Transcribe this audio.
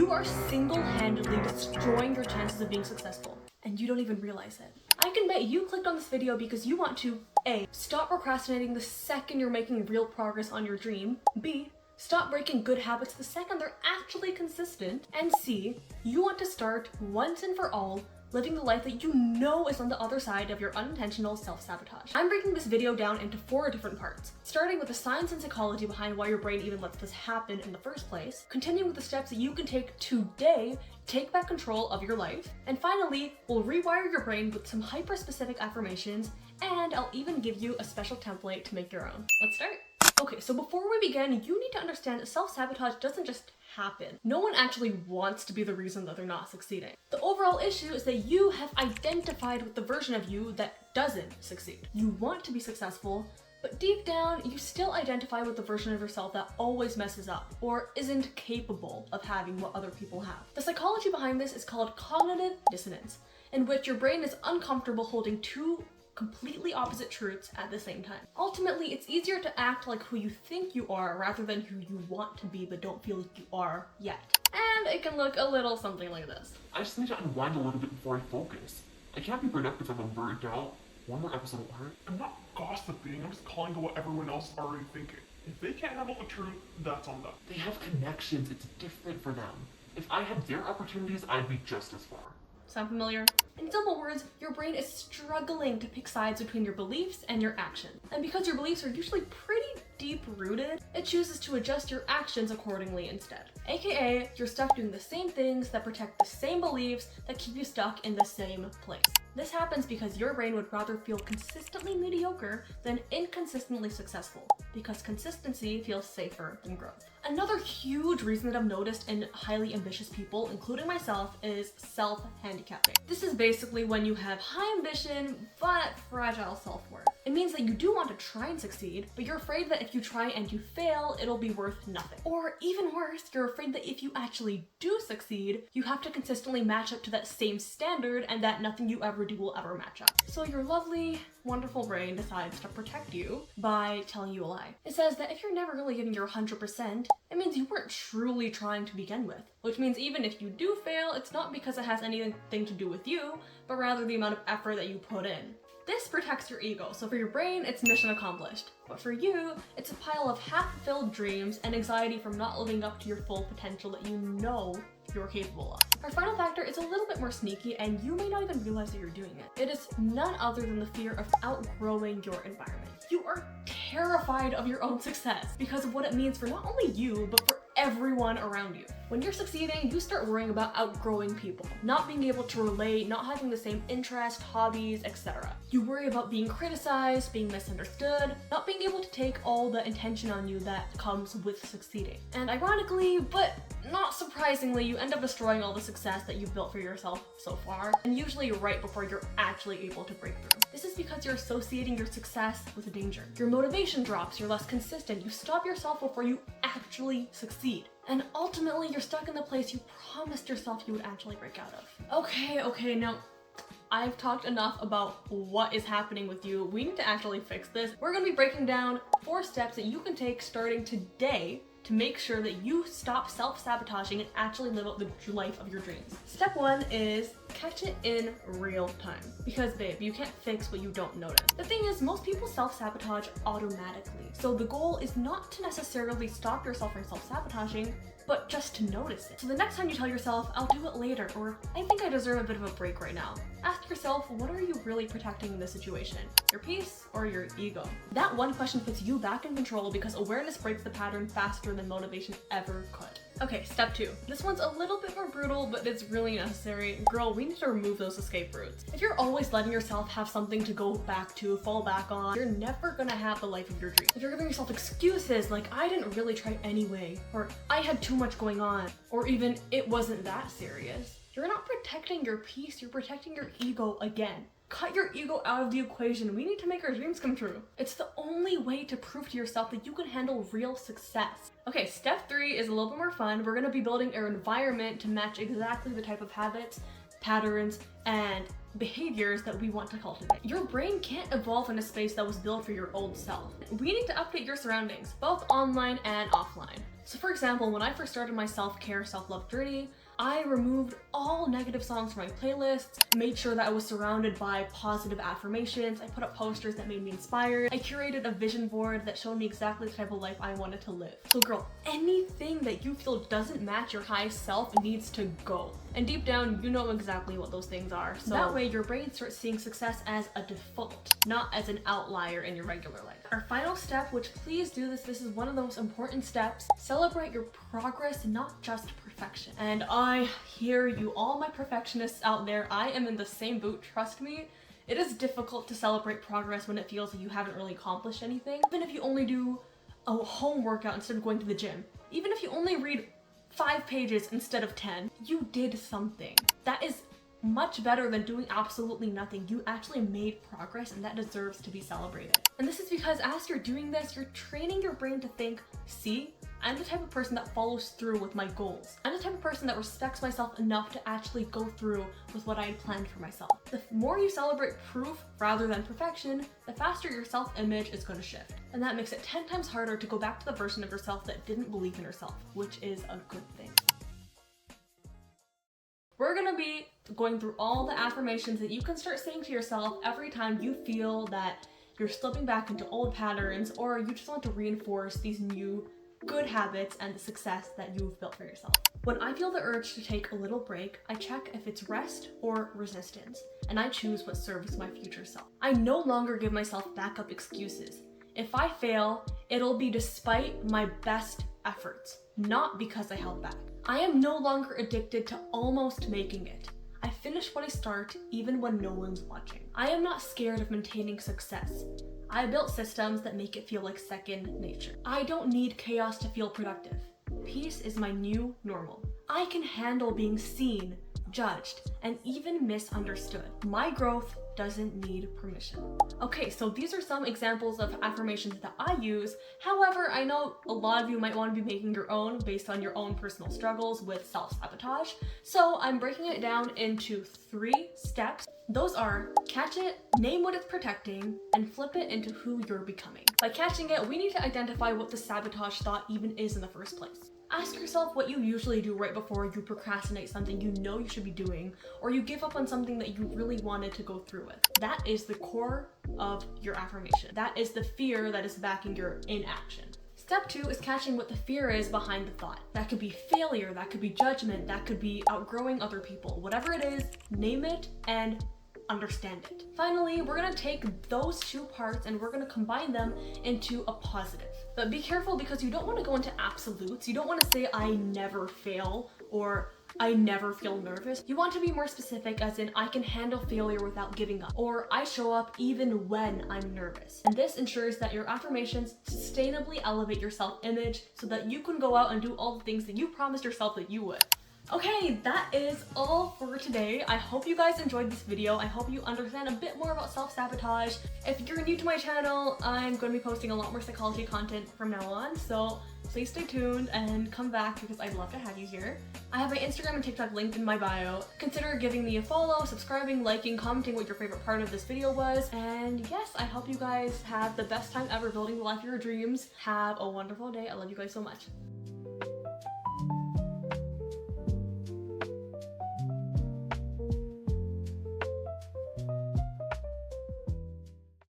you are single-handedly destroying your chances of being successful, and you don't even realize it. I can bet you clicked on this video because you want to A. Stop procrastinating the second you're making real progress on your dream, B. Stop breaking good habits the second they're actually consistent, and C. You want to start, once and for all, living the life that you know is on the other side of your unintentional self-sabotage. I'm breaking this video down into 4 different parts, starting with the science and psychology behind why your brain even lets this happen in the first place, continuing with the steps that you can take today to take back control of your life, and finally, we'll rewire your brain with some hyper-specific affirmations, and I'll even give you a special template to make your own. Let's start. Okay, so before we begin, you need to understand that self-sabotage doesn't just happen. No one actually wants to be the reason that they're not succeeding. The overall issue is that you have identified with the version of you that doesn't succeed. You want to be successful, but deep down, you still identify with the version of yourself that always messes up or isn't capable of having what other people have. The psychology behind this is called cognitive dissonance, in which your brain is uncomfortable holding 2 completely opposite truths at the same time. Ultimately, it's easier to act like who you think you are rather than who you want to be but don't feel like you are yet. And it can look a little something like this. I just need to unwind a little bit before I focus. I can't be productive if I'm burnt out. One more episode will hurt. I'm not gossiping, I'm just calling to what everyone else is already thinking. If they can't handle the truth, that's on them. They have connections, it's different for them. If I had their opportunities, I'd be just as far. Sound familiar? In simple words, your brain is struggling to pick sides between your beliefs and your actions. And because your beliefs are usually pretty deep-rooted, it chooses to adjust your actions accordingly instead. AKA, you're stuck doing the same things that protect the same beliefs that keep you stuck in the same place. This happens because your brain would rather feel consistently mediocre than inconsistently successful, because consistency feels safer than growth. Another huge reason that I've noticed in highly ambitious people, including myself, is self-handicapping. This is basically when you have high ambition but fragile self-worth. It means that you do want to try and succeed, but you're afraid that if you try and you fail, it'll be worth nothing. Or even worse, you're afraid that if you actually do succeed, you have to consistently match up to that same standard and that nothing you ever do will ever match up. So your lovely, wonderful brain decides to protect you by telling you a lie. It says that if you're never really giving your 100%, it means you weren't truly trying to begin with. Which means even if you do fail, it's not because it has anything to do with you, but rather the amount of effort that you put in. This protects your ego, so for your brain, it's mission accomplished. But for you, it's a pile of half-fulfilled dreams and anxiety from not living up to your full potential that you know you're capable of. Our final factor is a little bit more sneaky, and you may not even realize that you're doing it. It is none other than the fear of outgrowing your environment. You are terrified of your own success because of what it means for not only you, but for everyone around you. When you're succeeding, you start worrying about outgrowing people, not being able to relate, not having the same interests, hobbies, etc. You worry about being criticized, being misunderstood, not being able to take all the attention on you that comes with succeeding. And ironically, but not surprisingly, you end up destroying all the success that you've built for yourself so far, and usually right before you're actually able to break through. This is because you're associating your success with danger. Your motivation drops, you're less consistent, you stop yourself before you actually succeed. And ultimately, you're stuck in the place you promised yourself you would actually break out of. Okay, now I've talked enough about what is happening with you. We need to actually fix this. We're gonna be breaking down 4 steps that you can take starting today to make sure that you stop self-sabotaging and actually live out the life of your dreams. Step 1 is catch it in real time. Because babe, you can't fix what you don't notice. The thing is, most people self-sabotage automatically. So the goal is not to necessarily stop yourself from self-sabotaging, but just to notice it. So the next time you tell yourself, I'll do it later, or I think I deserve a bit of a break right now, ask yourself, what are you really protecting in this situation? Your peace or your ego? That one question puts you back in control because awareness breaks the pattern faster than motivation ever could. Okay, step 2. This one's a little bit more brutal, but it's really necessary. Girl, we need to remove those escape routes. If you're always letting yourself have something to go back to, fall back on, you're never gonna have the life of your dreams. If you're giving yourself excuses like, I didn't really try anyway, or I had too much going on, or even it wasn't that serious, you're not protecting your peace, you're protecting your ego again. Cut your ego out of the equation. We need to make our dreams come true. It's the only way to prove to yourself that you can handle real success. Okay, step 3 is a little bit more fun. We're gonna be building our environment to match exactly the type of habits, patterns, and behaviors that we want to cultivate. Your brain can't evolve in a space that was built for your old self. We need to update your surroundings, both online and offline. So for example, when I first started my self-care, self-love journey, I removed all negative songs from my playlists, made sure that I was surrounded by positive affirmations, I put up posters that made me inspired, I curated a vision board that showed me exactly the type of life I wanted to live. So girl, anything that you feel doesn't match your high self needs to go. And deep down, you know exactly what those things are. So that way your brain starts seeing success as a default, not as an outlier in your regular life. Our final step, which please do this is one of the most important steps, celebrate your progress, not just perfection. And I hear you, all my perfectionists out there, I am in the same boat, trust me. It is difficult to celebrate progress when it feels like you haven't really accomplished anything. Even if you only do a home workout instead of going to the gym, even if you only read 5 pages instead of 10, you did something. That is much better than doing absolutely nothing. You actually made progress, and that deserves to be celebrated. And this is because as you're doing this, you're training your brain to think, see, I'm the type of person that follows through with my goals. I'm the type of person that respects myself enough to actually go through with what I had planned for myself. The more you celebrate proof rather than perfection, the faster your self-image is going to shift. And that makes it 10 times harder to go back to the version of yourself that didn't believe in yourself, which is a good thing. We're gonna be going through all the affirmations that you can start saying to yourself every time you feel that you're slipping back into old patterns, or you just want to reinforce these new good habits and the success that you've built for yourself. When I feel the urge to take a little break, I check if it's rest or resistance, and I choose what serves my future self. I no longer give myself backup excuses. If I fail, it'll be despite my best efforts, not because I held back. I am no longer addicted to almost making it. I finish what I start even when no one's watching. I am not scared of maintaining success. I built systems that make it feel like second nature. I don't need chaos to feel productive. Peace is my new normal. I can handle being seen, judged, and even misunderstood. My growth doesn't need permission. Okay, so these are some examples of affirmations that I use. However, I know a lot of you might want to be making your own based on your own personal struggles with self-sabotage. So I'm breaking it down into 3 steps. Those are catch it, name what it's protecting, and flip it into who you're becoming. By catching it, we need to identify what the sabotage thought even is in the first place. Ask yourself what you usually do right before you procrastinate something you know you should be doing, or you give up on something that you really wanted to go through with. That is the core of your affirmation. That is the fear that is backing your inaction. Step 2 is catching what the fear is behind the thought. That could be failure, that could be judgment, that could be outgrowing other people. Whatever it is, name it and understand it. Finally, we're gonna take those 2 parts and we're gonna combine them into a positive. But be careful, because you don't want to go into absolutes. You don't want to say I never fail or I never feel nervous. You want to be more specific, as in I can handle failure without giving up, or I show up even when I'm nervous. And this ensures that your affirmations sustainably elevate your self-image so that you can go out and do all the things that you promised yourself that you would. Okay, that is all for today. I hope you guys enjoyed this video. I hope you understand a bit more about self-sabotage. If you're new to my channel, I'm going to be posting a lot more psychology content from now on, so please stay tuned and come back because I'd love to have you here. I have my Instagram and TikTok linked in my bio. Consider giving me a follow, subscribing, liking, commenting what your favorite part of this video was. And yes, I hope you guys have the best time ever building the life of your dreams. Have a wonderful day. I love you guys so much.